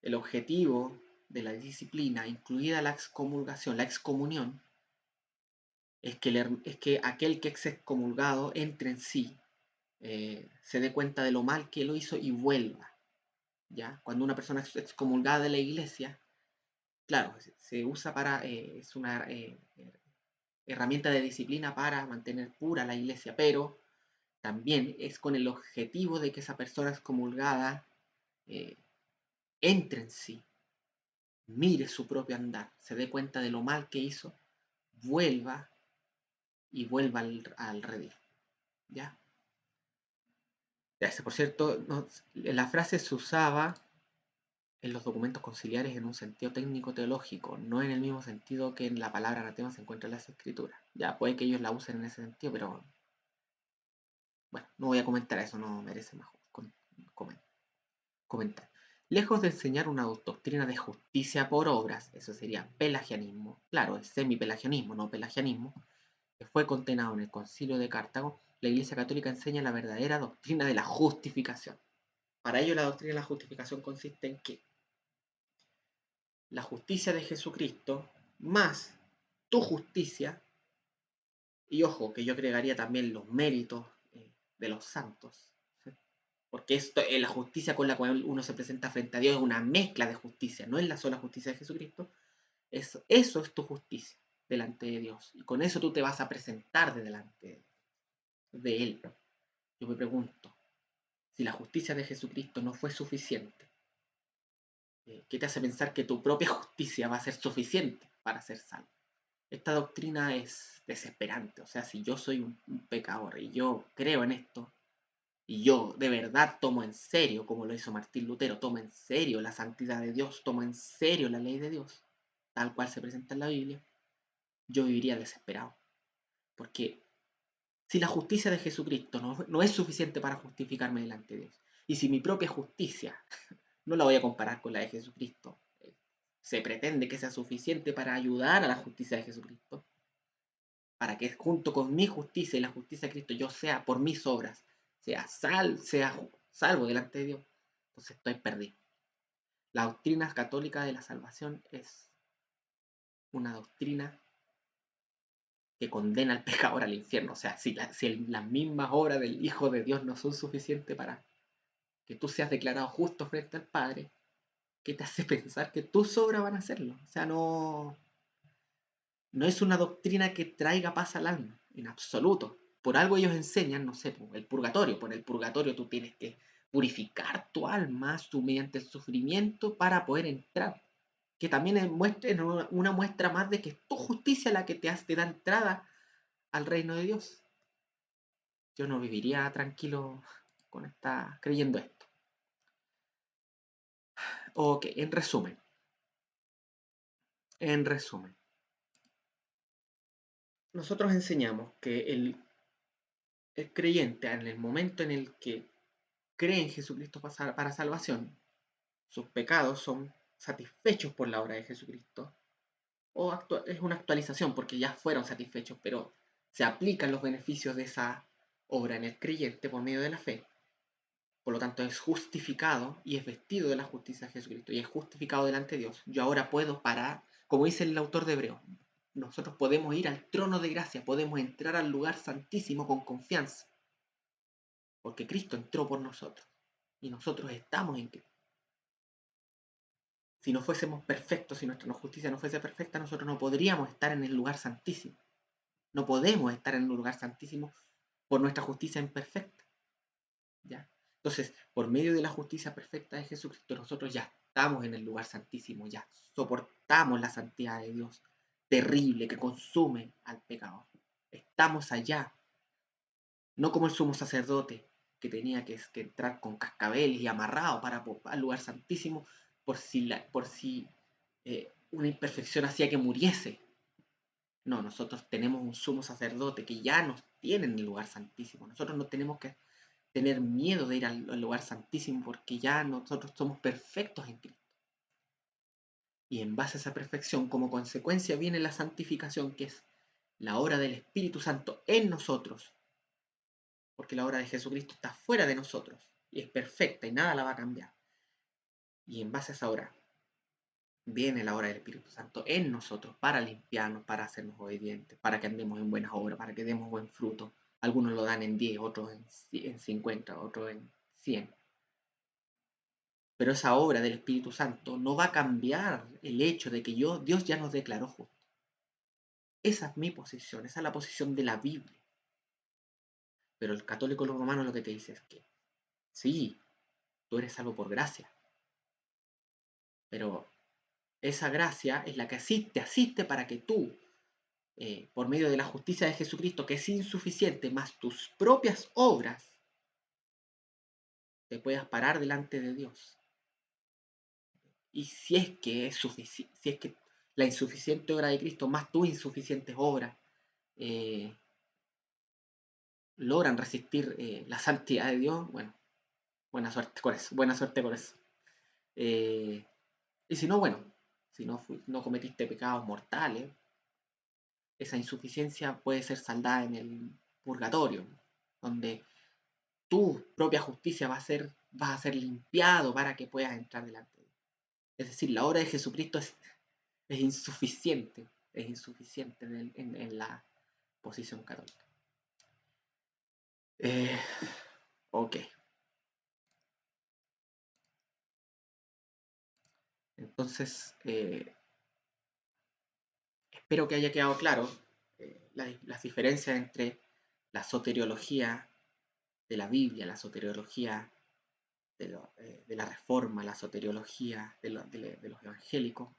el objetivo de la disciplina, incluida la excomulgación, la excomunión, es que aquel que es excomulgado entre en sí, se dé cuenta de lo mal que lo hizo y vuelva. ¿Ya? Cuando una persona es excomulgada de la iglesia, claro, se usa para, es una herramienta de disciplina para mantener pura la iglesia, pero también es con el objetivo de que esa persona excomulgada eh, entre en sí, mire su propio andar, se dé cuenta de lo mal que hizo, vuelva y vuelva al redil. ¿Ya? Por cierto, no, la frase se usaba en los documentos conciliares en un sentido técnico-teológico, no en el mismo sentido que en la palabra anatema se encuentra en las escrituras. Ya, puede que ellos la usen en ese sentido, pero bueno, no voy a comentar eso, no merece más comentar. Lejos de enseñar una doctrina de justicia por obras, eso sería pelagianismo, claro, es semipelagianismo, no pelagianismo, que fue condenado en el Concilio de Cartago, la Iglesia Católica enseña la verdadera doctrina de la justificación. Para ello, la doctrina de la justificación consiste en que la justicia de Jesucristo más tu justicia, y ojo, que yo agregaría también los méritos de los santos, ¿sí? Porque esto, la justicia con la cual uno se presenta frente a Dios es una mezcla de justicia, no es la sola justicia de Jesucristo, eso es tu justicia delante de Dios, y con eso tú te vas a presentar delante de Él. Yo me pregunto, si la justicia de Jesucristo no fue suficiente, ¿qué te hace pensar que tu propia justicia va a ser suficiente para ser salvo? Esta doctrina es desesperante. O sea, si yo soy un pecador y yo creo en esto, y yo de verdad tomo en serio, como lo hizo Martín Lutero, tomo en serio la santidad de Dios, tomo en serio la ley de Dios, tal cual se presenta en la Biblia, yo viviría desesperado. Porque si la justicia de Jesucristo no es suficiente para justificarme delante de Dios, y si mi propia justicia, no la voy a comparar con la de Jesucristo, se pretende que sea suficiente para ayudar a la justicia de Jesucristo, para que junto con mi justicia y la justicia de Cristo yo sea por mis obras, sea salvo delante de Dios, entonces estoy perdido. La doctrina católica de la salvación es una doctrina que condena al pecador al infierno. O sea, si las mismas obras del Hijo de Dios no son suficientes para que tú seas declarado justo frente al Padre, ¿qué te hace pensar que tus obras van a hacerlo? O sea, no es una doctrina que traiga paz al alma, en absoluto. por algo ellos enseñan, no sé, el purgatorio. Por el purgatorio tú tienes que purificar tu alma mediante el sufrimiento para poder entrar. Que también es una muestra más de que es tu justicia la que te da entrada al reino de Dios. Yo no viviría tranquilo creyendo esto. Ok, en resumen, nosotros enseñamos que el creyente en el momento en el que cree en Jesucristo para salvación, sus pecados son satisfechos por la obra de Jesucristo, o es una actualización porque ya fueron satisfechos, pero se aplican los beneficios de esa obra en el creyente por medio de la fe. Por lo tanto, es justificado y es vestido de la justicia de Jesucristo y es justificado delante de Dios. Yo ahora puedo parar, como dice el autor de Hebreos, nosotros podemos ir al trono de gracia, podemos entrar al lugar santísimo con confianza, porque Cristo entró por nosotros y nosotros estamos en Cristo. Si no fuésemos perfectos, si nuestra justicia no fuese perfecta, nosotros no podríamos estar en el lugar santísimo. No podemos estar en un lugar santísimo por nuestra justicia imperfecta. ¿Ya? Entonces, por medio de la justicia perfecta de Jesucristo, nosotros ya estamos en el lugar santísimo, ya soportamos la santidad de Dios terrible que consume al pecador. Estamos allá, no como el sumo sacerdote que tenía que entrar con cascabeles y amarrado al lugar santísimo por si una imperfección hacía que muriese. No, nosotros tenemos un sumo sacerdote que ya nos tiene en el lugar santísimo. Nosotros no tenemos que tener miedo de ir al lugar santísimo porque ya nosotros somos perfectos en Cristo. Y en base a esa perfección, como consecuencia, viene la santificación, que es la obra del Espíritu Santo en nosotros, porque la obra de Jesucristo está fuera de nosotros y es perfecta y nada la va a cambiar. Y en base a esa obra viene la obra del Espíritu Santo en nosotros para limpiarnos, para hacernos obedientes, para que andemos en buenas obras, para que demos buen fruto. Algunos lo dan en 10, otros en 50, otros en 100. Pero esa obra del Espíritu Santo no va a cambiar el hecho de que Dios ya nos declaró justos. Esa es mi posición, esa es la posición de la Biblia. Pero el católico romano lo que te dice es que sí, tú eres salvo por gracia, pero esa gracia es la que asiste para que tú, por medio de la justicia de Jesucristo, que es insuficiente, más tus propias obras, te puedas parar delante de Dios. Y si es que si es que la insuficiente obra de Cristo más tus insuficientes obras logran resistir la santidad de Dios, bueno, buena suerte con eso, buena suerte con eso. Y si no, bueno, si no cometiste pecados mortales, esa insuficiencia puede ser saldada en el purgatorio, donde tu propia justicia va a ser limpiado para que puedas entrar delante de Dios. Es decir, la obra de Jesucristo es insuficiente en la posición católica. Ok. Entonces, espero que haya quedado claro las diferencias entre la soteriología de la Biblia, la soteriología de la Reforma, la soteriología de los evangélicos,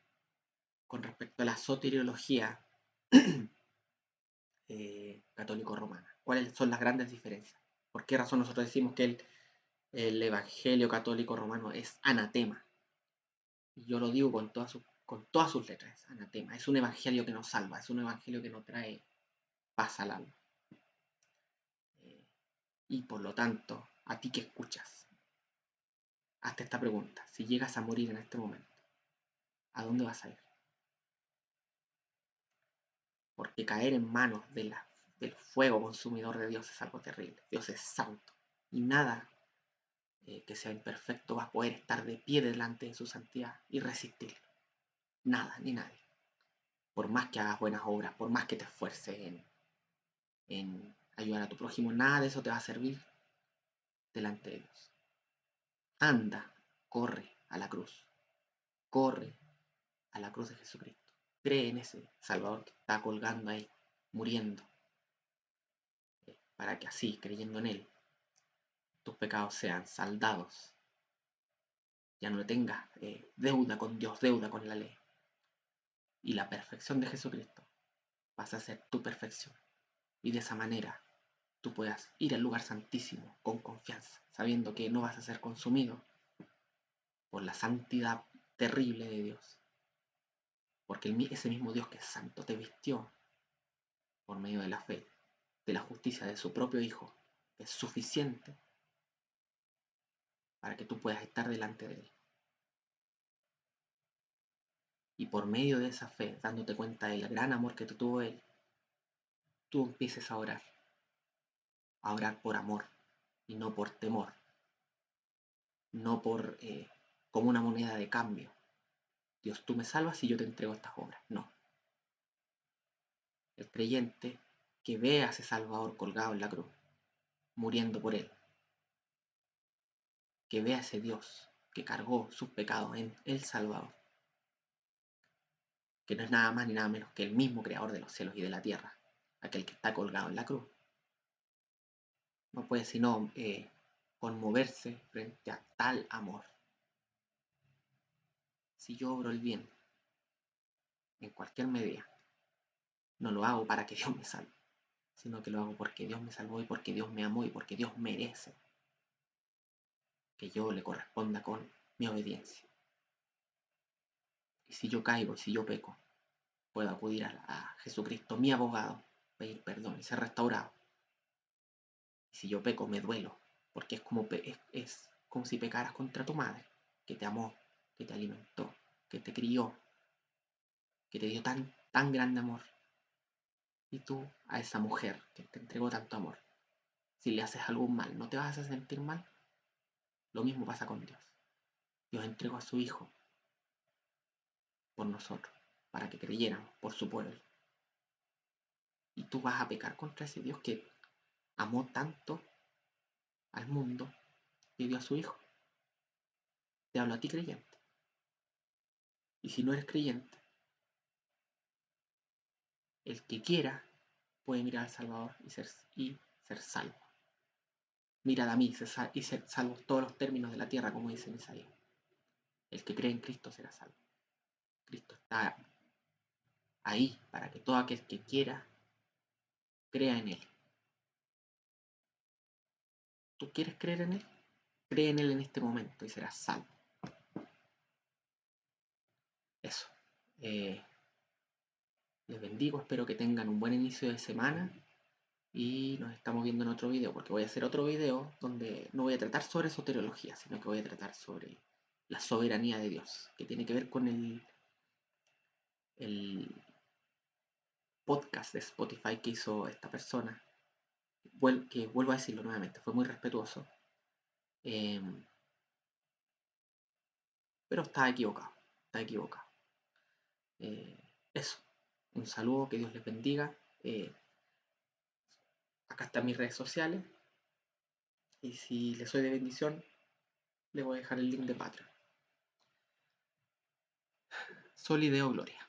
con respecto a la soteriología católico-romana. ¿Cuáles son las grandes diferencias? ¿Por qué razón nosotros decimos que el evangelio católico romano es anatema? Y yo lo digo con todas sus letras, es anatema. Es un evangelio que nos salva, es un evangelio que no trae paz al alma. Y por lo tanto, a ti que escuchas, hazte esta pregunta. Si llegas a morir en este momento, ¿a dónde vas a ir? Porque caer en manos del fuego consumidor de Dios es algo terrible. Dios es santo. Y nada que sea imperfecto va a poder estar de pie delante de su santidad y resistirlo. Nada, ni nadie. Por más que hagas buenas obras, por más que te esfuerces en ayudar a tu prójimo, nada de eso te va a servir delante de Dios. Anda, corre a la cruz. Corre a la cruz de Jesucristo. Cree en ese Salvador que está colgando ahí, muriendo, para que así, creyendo en Él, tus pecados sean saldados. Ya no tengas deuda con Dios, deuda con la ley. Y la perfección de Jesucristo vas a ser tu perfección. Y de esa manera tú puedas ir al lugar santísimo con confianza, sabiendo que no vas a ser consumido por la santidad terrible de Dios. Porque ese mismo Dios que es santo te vistió por medio de la fe, de la justicia de su propio Hijo, que es suficiente para que tú puedas estar delante de Él. Y por medio de esa fe, dándote cuenta del gran amor que te tuvo Él, tú empieces a orar por amor y no por temor, no por como una moneda de cambio. Dios, tú me salvas y yo te entrego estas obras. No. El creyente que ve a ese Salvador colgado en la cruz, muriendo por él, que ve a ese Dios que cargó sus pecados en el Salvador, que no es nada más ni nada menos que el mismo creador de los cielos y de la tierra, aquel que está colgado en la cruz, no puede sino conmoverse frente a tal amor. Si yo obro el bien en cualquier medida, no lo hago para que Dios me salve, sino que lo hago porque Dios me salvó y porque Dios me amó y porque Dios merece que yo le corresponda con mi obediencia. Y si yo caigo y si yo peco, puedo acudir a Jesucristo, mi abogado, pedir perdón y ser restaurado. Y si yo peco, me duelo, porque es como si pecaras contra tu madre, que te amó, que te alimentó, que te crió, que te dio tan grande amor. Y tú a esa mujer que te entregó tanto amor, si le haces algún mal, ¿no te vas a sentir mal? Lo mismo pasa con Dios. Dios entregó a su Hijo por nosotros, para que creyéramos por su pueblo. Y tú vas a pecar contra ese Dios que amó tanto al mundo que dio a su Hijo. Te hablo a ti creyente. Y si no eres creyente, el que quiera puede mirar al Salvador y ser salvo. Mirad a mí y ser salvo todos los términos de la tierra, como dice en Isaías. El que cree en Cristo será salvo. Cristo está ahí para que todo aquel que quiera crea en Él. ¿Tú quieres creer en Él? Cree en Él en este momento y serás salvo. Eso. Les bendigo, espero que tengan un buen inicio de semana y nos estamos viendo en otro video, porque voy a hacer otro video donde no voy a tratar sobre soteriología, sino que voy a tratar sobre la soberanía de Dios, que tiene que ver con el podcast de Spotify que hizo esta persona, que vuelvo a decirlo nuevamente, fue muy respetuoso, pero está equivocado, está equivocado. Eso, un saludo, que Dios les bendiga. Acá están mis redes sociales y si les soy de bendición, les voy a dejar el link de Patreon. Solideo Gloria.